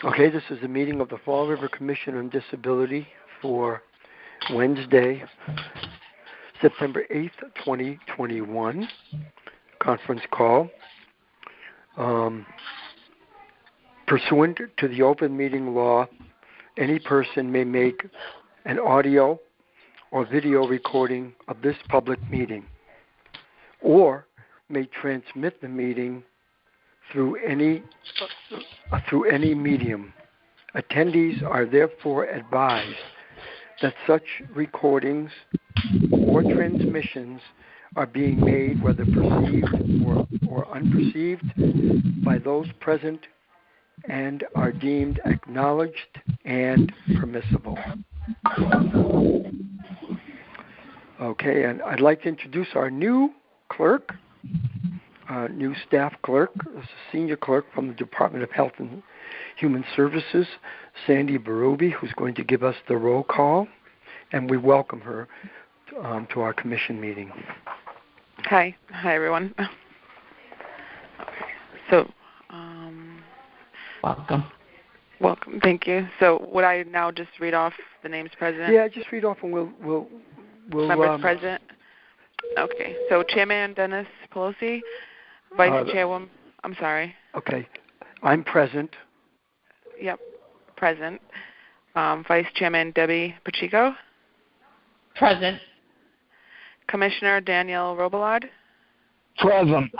Okay, this is a meeting of the Fall River Commission on Disability for Wednesday, September 8th, 2021, conference call. Pursuant to the open meeting law, any person may make an audio or video recording of this public meeting, or may transmit the meeting through any medium. Attendees are therefore advised that such recordings or transmissions are being made, whether perceived or unperceived, by those present and are deemed acknowledged and permissible. Okay, and I'd like to introduce our new clerk, new staff clerk, senior clerk from the Department of Health and Human Services, Sandy Berube, who's going to give us the roll call, and we welcome her to our commission meeting. Hi everyone. Okay, so welcome. Thank you. So would I now just read off the names present? Yeah, just read off, and we'll members present. Okay, so Chairman Dennis Pelosi, Vice Chairwoman. I'm sorry. Okay, I'm present. Yep, present. Vice Chairman Debbie Pacheco. Present. Commissioner Daniel Robillard. Present.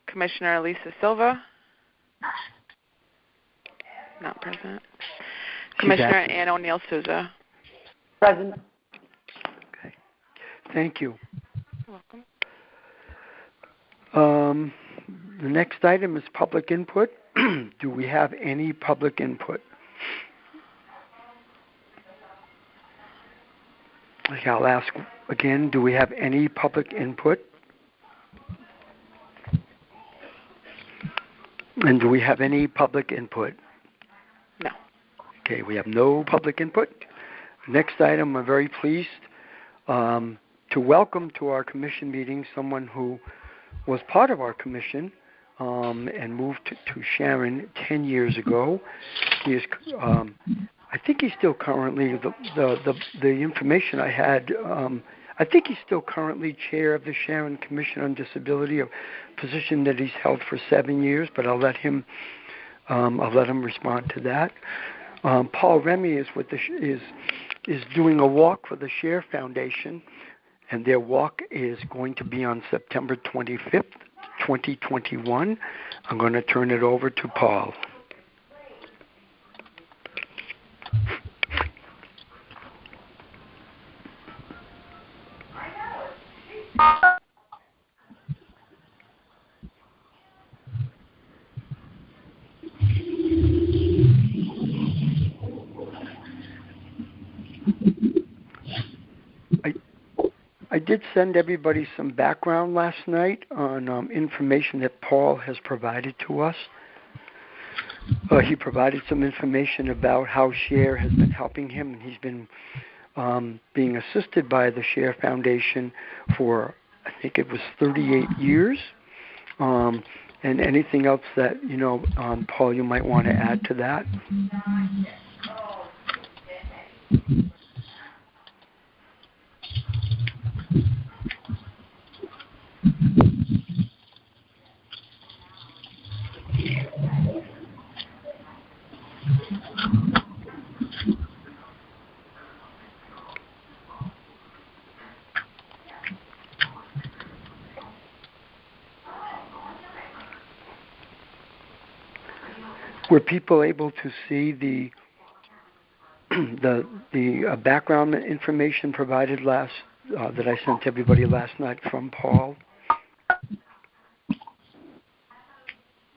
Commissioner Lisa Silva. Not present. Commissioner Ann O'Neill Souza. Present. Okay. Thank you. You're welcome. The next item is public input. Do we have any public input? Okay, I'll ask again, do we have any public input? And do we have any public input? No. Okay, we have no public input. Next item, I'm very pleased to welcome to our commission meeting someone who was part of our commission and moved to Sharon 10 years ago. He is, I think he's still currently, the information I had, I think he's still currently chair of the Sharon Commission on Disability, a position that he's held for 7 years, but I'll let him respond to that. Paul Remy is doing a walk for the Share Foundation, and their walk is going to be on September 25th, 2021. I'm going to turn it over to Paul. I did send everybody some background last night on information that Paul has provided to us. He provided some information about how Share has been helping him, and he's been being assisted by the Share Foundation for, I think it was 38 years. And anything else that, Paul, you might want to add to that? Were people able to see the background information provided that I sent everybody last night from Paul?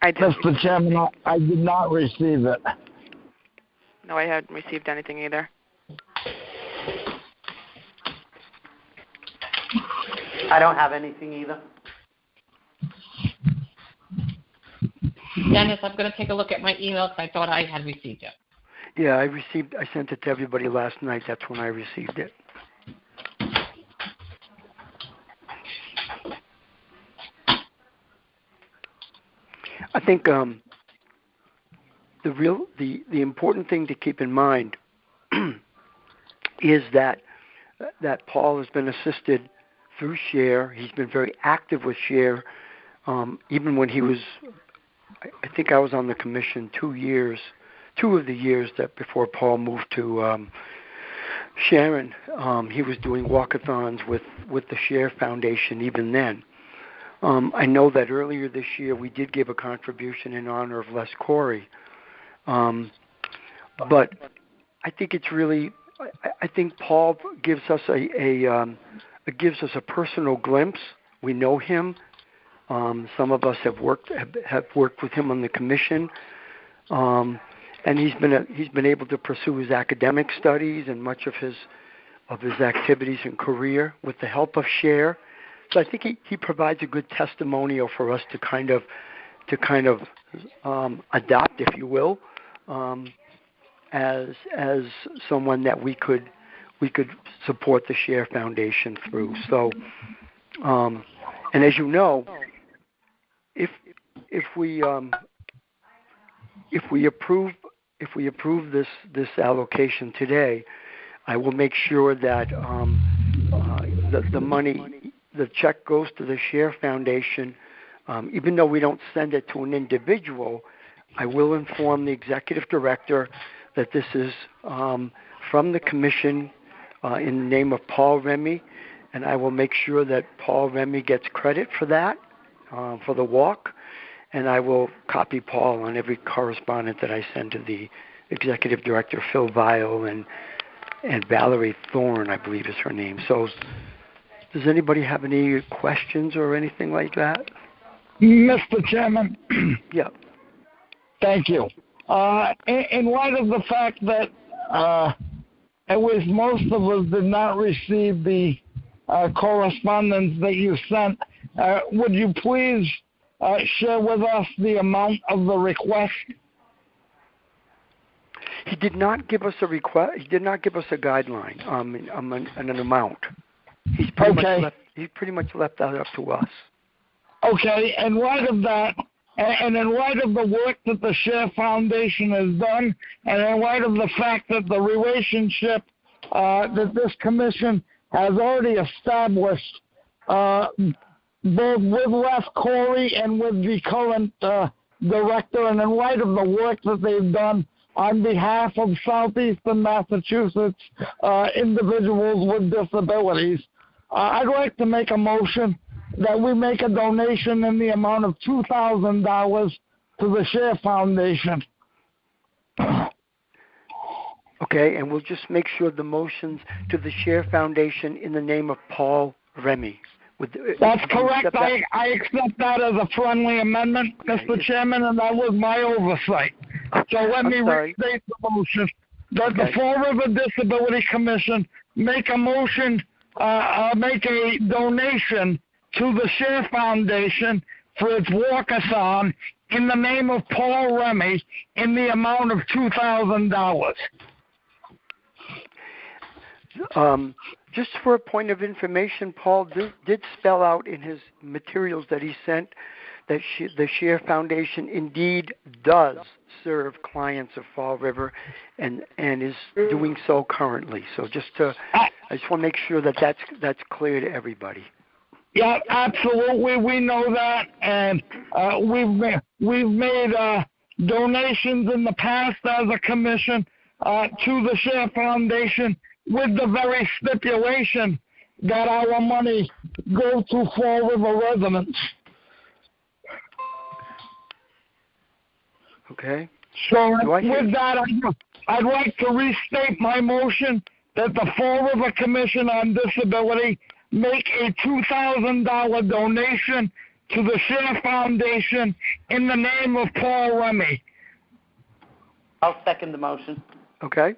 Mr. Chairman, I did not receive it. No, I hadn't received anything either. I don't have anything either. Dennis, I'm going to take a look at my email because I thought I had received it. Yeah, I sent it to everybody last night. That's when I received it. I think the important thing to keep in mind is that Paul has been assisted through SHARE. He's been very active with SHARE, even when he was. I think I was on the commission 2 of the years that before Paul moved to Sharon. He was doing walkathons with the SHARE Foundation even then. I know that earlier this year we did give a contribution in honor of Les Corey, but I think it's really. I think Paul gives us a personal glimpse. We know him. Some of us have worked with him on the commission, and he's been able to pursue his academic studies and much of his activities and career with the help of SHARE. So I think he provides a good testimonial for us to kind of adopt, if you will, as someone that we could support the SHARE Foundation through. So, and as you know, if we approve this allocation today, I will make sure that the money, the check goes to the SHARE Foundation. Even though we don't send it to an individual, I will inform the executive director that this is from the commission in the name of Paul Remy, and I will make sure that Paul Remy gets credit for that, for the walk, and I will copy Paul on every correspondence that I send to the executive director, Phil Vile, and Valerie Thorne, I believe is her name. So does anybody have any questions or anything like that? Mr. Chairman. Yeah. Thank you. In light of the fact that at least most of us did not receive the correspondence that you sent, would you please share with us the amount of the request? He did not give us a request. He did not give us a guideline an amount. He's pretty much left that up to us. Okay. In light of that, and in light of the work that the SHARE Foundation has done, and in light of the fact that the relationship that this commission has already established, both with Les Corey and with the current director, and in light of the work that they've done on behalf of Southeastern Massachusetts individuals with disabilities, I'd like to make a motion that we make a donation in the amount of $2,000 to the SHARE Foundation. Okay, and we'll just make sure the motions to the SHARE Foundation in the name of Paul Remy. That's correct. I accept that as a friendly amendment, okay, Mr. Chairman, and that was my oversight. So let me restate the motion that the Fall River Disability Commission make a motion, make a donation to the SHARE Foundation for its walkathon in the name of Paul Remy in the amount of $2,000. Just for a point of information, Paul did spell out in his materials that he sent that the SHARE Foundation indeed does serve clients of Fall River and is doing so currently. So I just want to make sure that that's clear to everybody. Yeah, absolutely. We know that, and we've made donations in the past as a commission to the SHARE Foundation with the very stipulation that our money go to Fall River residents. Okay. So with that, I'd like to restate my motion that the Fall River Commission on Disability make a $2,000 donation to the SHARE Foundation in the name of Paul Remy. I'll second the motion. Okay.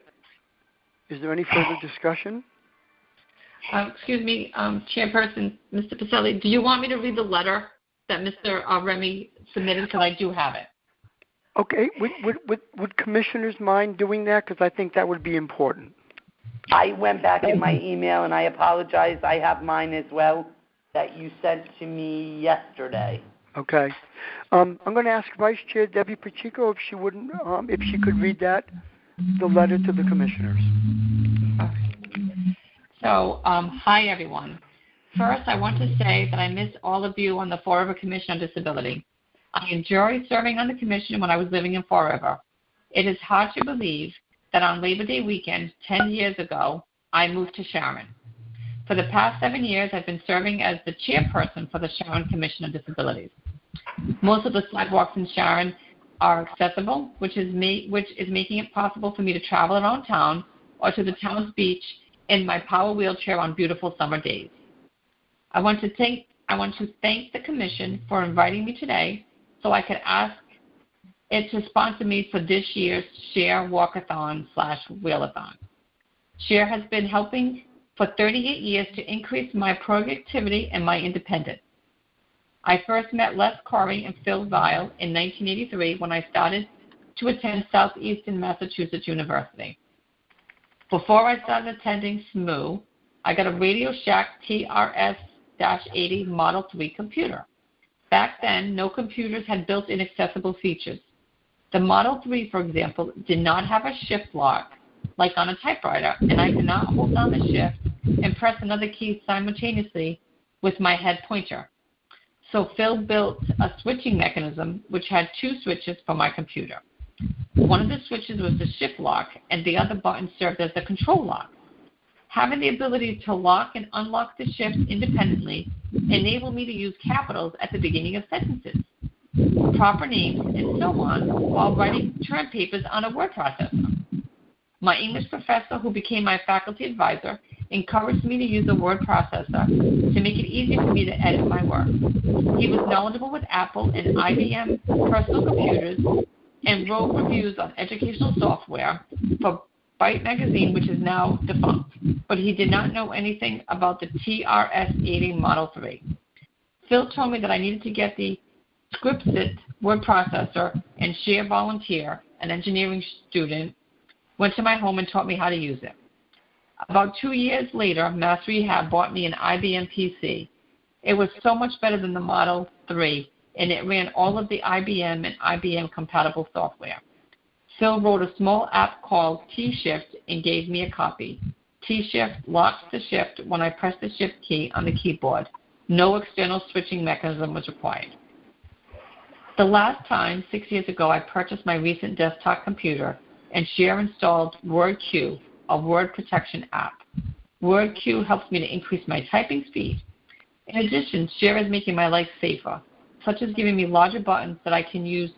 Is there any further discussion? Excuse me, Chairperson, Mr. Pacelli, do you want me to read the letter that Mr. Remy submitted? Because I do have it. Okay. Would commissioners mind doing that? Because I think that would be important. I went back in my email, and I apologize. I have mine as well that you sent to me yesterday. Okay. I'm going to ask Vice Chair Debbie Pacheco if she could read the letter to the commissioners. So, hi everyone. First, I want to say that I miss all of you on the Fall River Commission on Disability. I enjoyed serving on the commission when I was living in Fall River. It is hard to believe that on Labor Day weekend, 10 years ago, I moved to Sharon. For the past 7 years, I've been serving as the chairperson for the Sharon Commission on Disabilities. Most of the sidewalks in Sharon are accessible, which is making it possible for me to travel around town or to the town's beach in my power wheelchair on beautiful summer days. I want to thank the commission for inviting me today so I could ask it to sponsor me for this year's Share Walkathon/Wheelathon. Share has been helping for 38 years to increase my productivity and my independence. I first met Les Corey and Phil Vile in 1983 when I started to attend Southeastern Massachusetts University. Before I started attending SMU, I got a Radio Shack TRS-80 Model 3 computer. Back then, no computers had built-in accessible features. The Model 3, for example, did not have a shift lock like on a typewriter, and I could not hold down the shift and press another key simultaneously with my head pointer. So Phil built a switching mechanism which had 2 switches for my computer. One of the switches was the shift lock, and the other button served as the control lock. Having the ability to lock and unlock the shift independently enabled me to use capitals at the beginning of sentences, proper names, and so on, while writing term papers on a word processor. My English professor, who became my faculty advisor, encouraged me to use a word processor to make it easy for me to edit my work. He was knowledgeable with Apple and IBM personal computers and wrote reviews on educational software for Byte magazine, which is now defunct, but he did not know anything about the TRS-80 Model 3. Phil told me that I needed to get the Scripsit word processor, and Share volunteer, an engineering student, went to my home and taught me how to use it. About 2 years later, Mass Rehab bought me an IBM PC. It was so much better than the Model 3, and it ran all of the IBM and IBM compatible software. Phil wrote a small app called T-Shift and gave me a copy. T-Shift locks the shift when I press the shift key on the keyboard. No external switching mechanism was required. The last time, 6 years ago, I purchased my recent desktop computer, and Share installed WordQ, a word protection app. WordQ helps me to increase my typing speed. In addition, Share is making my life safer, such as giving me larger buttons that I can use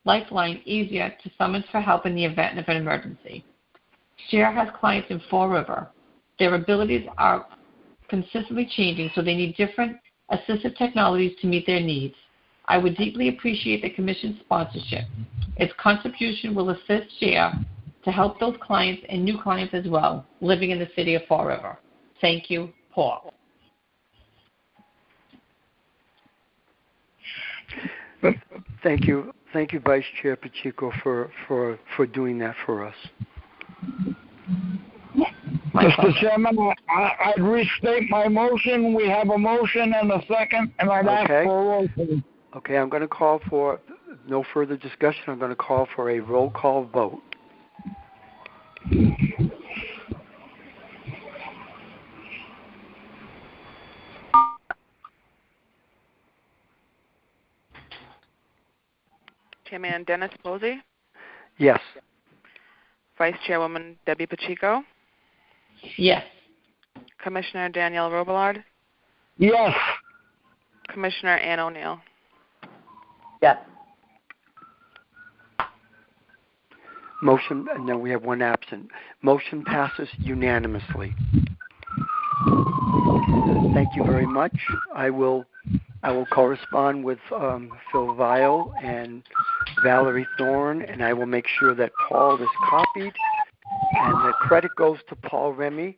Lifeline easier to summons for help in the event of an emergency. Share has clients in Fall River. Their abilities are consistently changing, so they need different assistive technologies to meet their needs. I would deeply appreciate the Commission's sponsorship. Its contribution will assist Share to help those clients and new clients as well living in the city of Fall River. Thank you, Paul. Thank you, Vice Chair Pacheco, for doing that for us. Mr. Chairman, I'd restate my motion. We have a motion and a second, and I'd ask for a roll call. Okay, I'm going to call for no further discussion. I'm going to call for a roll call vote. Chairman Dennis Posey, Yes. Vice Chairwoman Debbie Pacheco, Yes. Commissioner Danielle Robillard, Yes. Commissioner Ann O'Neill. Yes. Motion, and then we have one absent. Motion passes unanimously. Thank you very much. I will correspond with Phil Vile and Valerie Thorne, and I will make sure that Paul is copied, and the credit goes to Paul Remy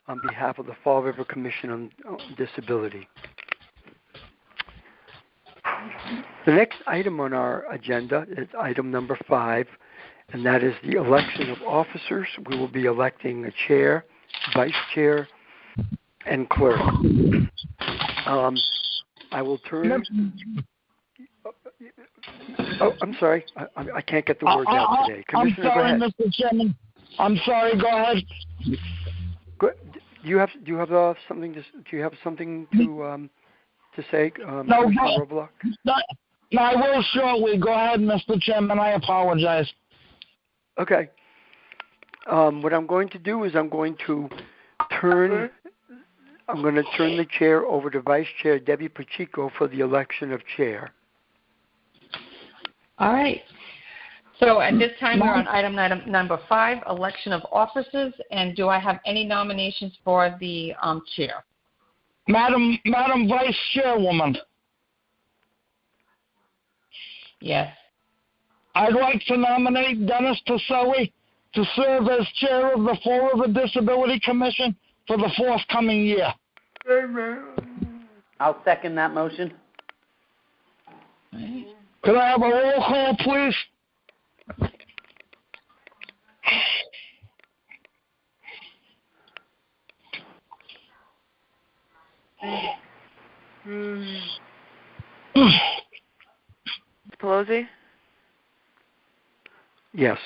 on behalf of the Fall River Commission on Disability. The next item on our agenda is item number 5, and that is the election of officers. We will be electing a chair, vice chair, and clerk. I will turn. Oh, I'm sorry. I can't get the words out today. I'm Commissioner, sorry, go ahead. Mr. Chairman. I'm sorry. Go ahead. Do you have something to say, No, Commissioner Roblox? No, I will shortly. Go ahead, Mr. Chairman. I apologize. Okay. What I'm going to do is I'm going to turn the chair over to Vice Chair Debbie Pacheco for the election of chair. All right. So at this time, we're on item number 5, election of officers. And do I have any nominations for the chair? Madam Vice Chairwoman, Yes. I'd like to nominate Dennis Pacelli to serve as chair of the Fall River Disability Commission for the forthcoming year. I'll second that motion. Could I have a roll call, please? Pelosi, Yes.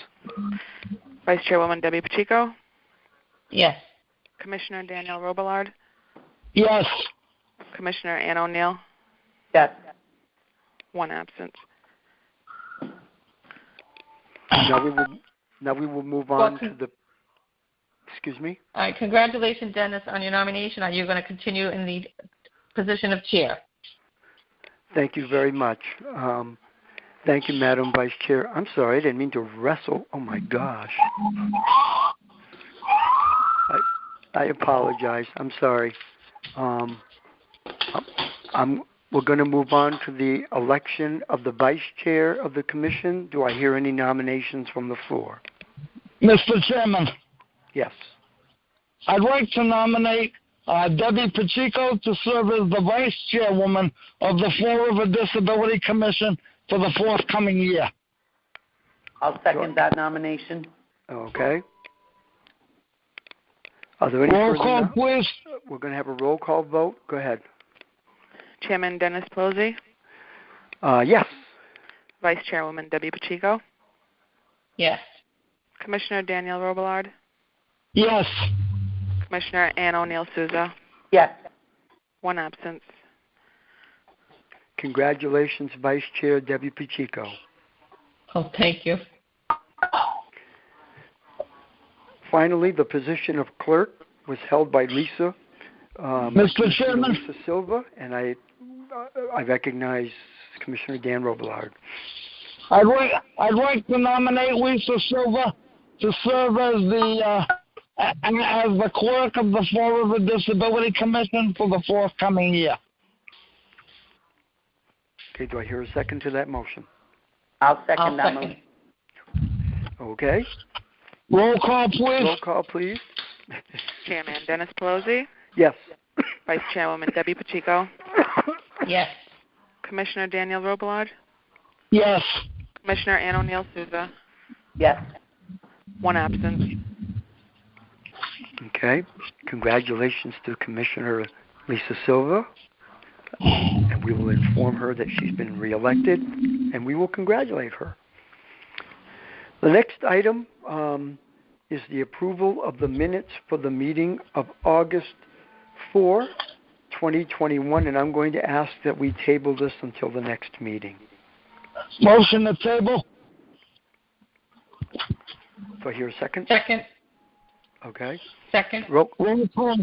Vice Chairwoman Debbie Pacheco, Yes. Commissioner Daniel Robillard, Yes. Commissioner Ann O'Neill, Yes. 1 absent. Now we will move on to the. Excuse me. All right. Congratulations, Dennis, on your nomination. Are you going to continue in the position of chair? Thank you very much. Thank you, Madam Vice Chair. I'm sorry, I didn't mean to wrestle. Oh my gosh. I apologize. I'm sorry. We're going to move on to the election of the Vice Chair of the Commission. Do I hear any nominations from the floor? Mr. Chairman, Yes. I'd like to nominate Debbie Pacheco to serve as the Vice Chairwoman of the Fall River Disability Commission for the forthcoming year. I'll second that nomination. Okay. Are there any Roll further call, please. We're going to have a roll call vote. Go ahead. Chairman Dennis Pelosi, Yes. Vice Chairwoman Debbie Pacheco, Yes. Commissioner Daniel Robillard, Yes. Commissioner Ann O'Neill Souza, Yes. 1 absent. Congratulations, Vice Chair Debbie Pacheco. Oh, thank you. Finally, the position of clerk was held by Lisa. Mr. Chairman. Lisa Silva, and I recognize Commissioner Dan Robillard. I'd like to nominate Lisa Silva to serve as the clerk of the Fall River Disability Commission for the forthcoming year. Okay, do I hear a second to that motion? I'll second that motion. Okay. Roll call, please. Roll call, please. Chairman Dennis Pelosi, Yes. Vice Chairwoman Debbie Pacheco, Yes. Commissioner Daniel Robillard, Yes. Commissioner Ann O'Neill Souza, Yes. 1 absent. Okay. Congratulations to Commissioner Lisa Silva. And we will inform her that she's been reelected, and we will congratulate her. The next item is the approval of the minutes for the meeting of August 4, 2021, and I'm going to ask that we table this until the next meeting. Motion to table. Do I hear a second? Second. Okay. Second. Roll call.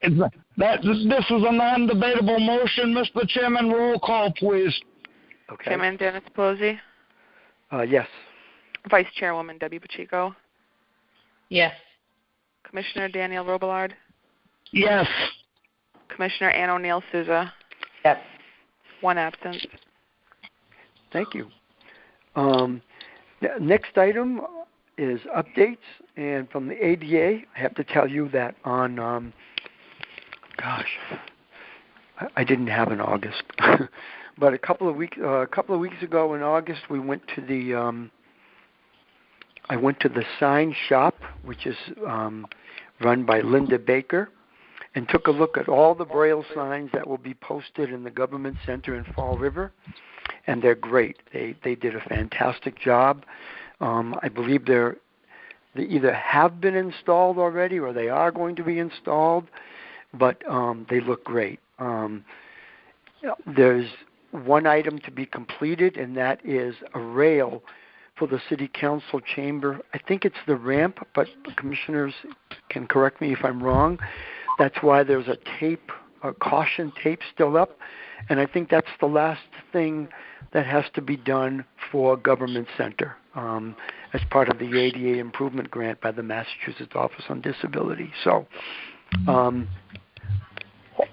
This is a non-debatable motion, Mr. Chairman. Roll call, please. Okay. Chairman Dennis Pelosi, Yes. Vice Chairwoman Debbie Pacheco, Yes. Commissioner Daniel Robillard, Yes. Commissioner Ann O'Neill Souza, Yes. 1 absent. Thank you. Next item is updates, and from the ADA, I have to tell you that on, I didn't have an August, but a couple of weeks ago in August, we went to the, I went to the sign shop, which is run by Linda Baker, and took a look at all the Braille signs that will be posted in the Government Center in Fall River, and they're great. They did a fantastic job. I believe they either have been installed already or they are going to be installed, but they look great. There's one item to be completed, and that is a rail for the City Council chamber. I think it's the ramp, but the commissioners can correct me if I'm wrong. That's why there's a caution tape still up, and I think that's the last thing that has to be done for Government Center as part of the ADA Improvement Grant by the Massachusetts Office on Disability. So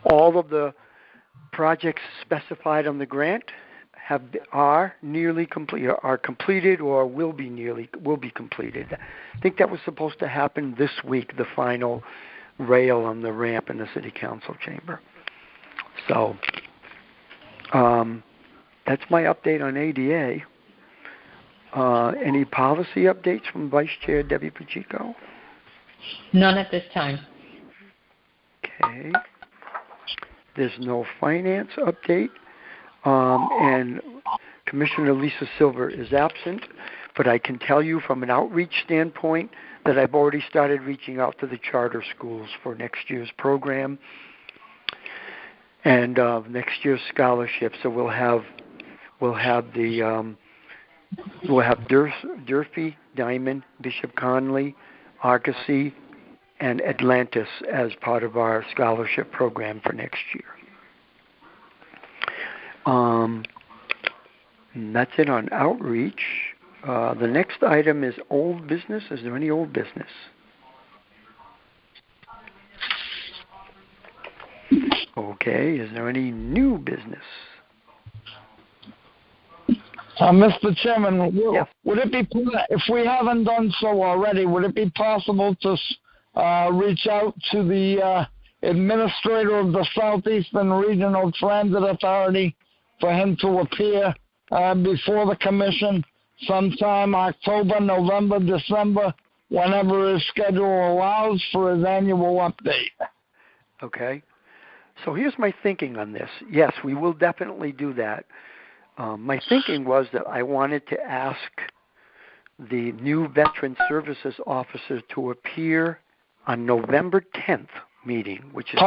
all of the projects specified on the grant are nearly complete, are completed, or will be completed. I think that was supposed to happen this week, the final rail on the ramp in the City Council chamber. So that's my update on ADA. Any policy updates from Vice Chair Debbie Pacheco? None at this time. Okay. There's no finance update. And Commissioner Lisa Silver is absent, but I can tell you from an outreach standpoint that I've already started reaching out to the charter schools for next year's program and next year's scholarship. So we'll have Durfee, Diamond, Bishop Conley, Argosy, and Atlantis as part of our scholarship program for next year. And that's it on outreach. The next item is old business. Is there any old business? Okay. Is there any new business? Mr. Chairman, Yes. would it be, if we haven't done so already, would it be possible to reach out to the administrator of the Southeastern Regional Transit Authority for him to appear before the commission sometime October, November, December, whenever his schedule allows for his annual update? Okay. So here's my thinking on this. Yes, we will definitely do that. My thinking was that I wanted to ask the new Veteran Services Officer to appear on November 10th meeting, which is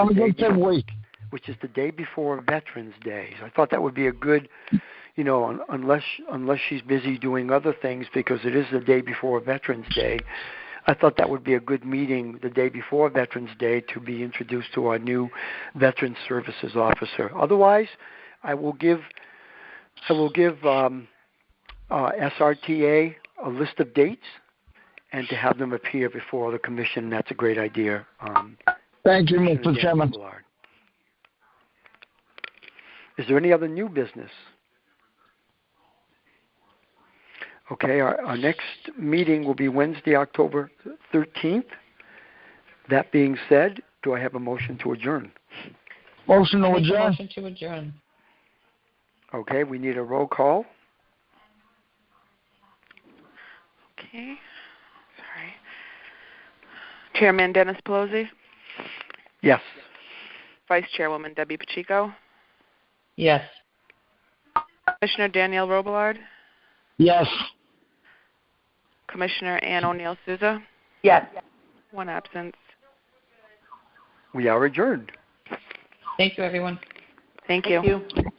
the day before Veterans Day. So I thought that would be a good, unless she's busy doing other things, because it is the day before Veterans Day. I thought that would be a good meeting the day before Veterans Day to be introduced to our new Veteran Services Officer. Otherwise, I will give SRTA a list of dates and to have them appear before the commission. That's a great idea. Thank you, Mr. Chairman. Is there any other new business? Okay, our next meeting will be Wednesday, October 13th. That being said, do I have a motion to adjourn? Motion to adjourn. Motion to adjourn. Okay, we need a roll call. Okay. Sorry. Chairman Dennis Pelosi? Yes. Vice Chairwoman Debbie Pacheco? Yes. Commissioner Danielle Robillard? Yes. Commissioner Ann O'Neill Souza? Yes. One absence. We are adjourned. Thank you, everyone. Thank you. Thank you.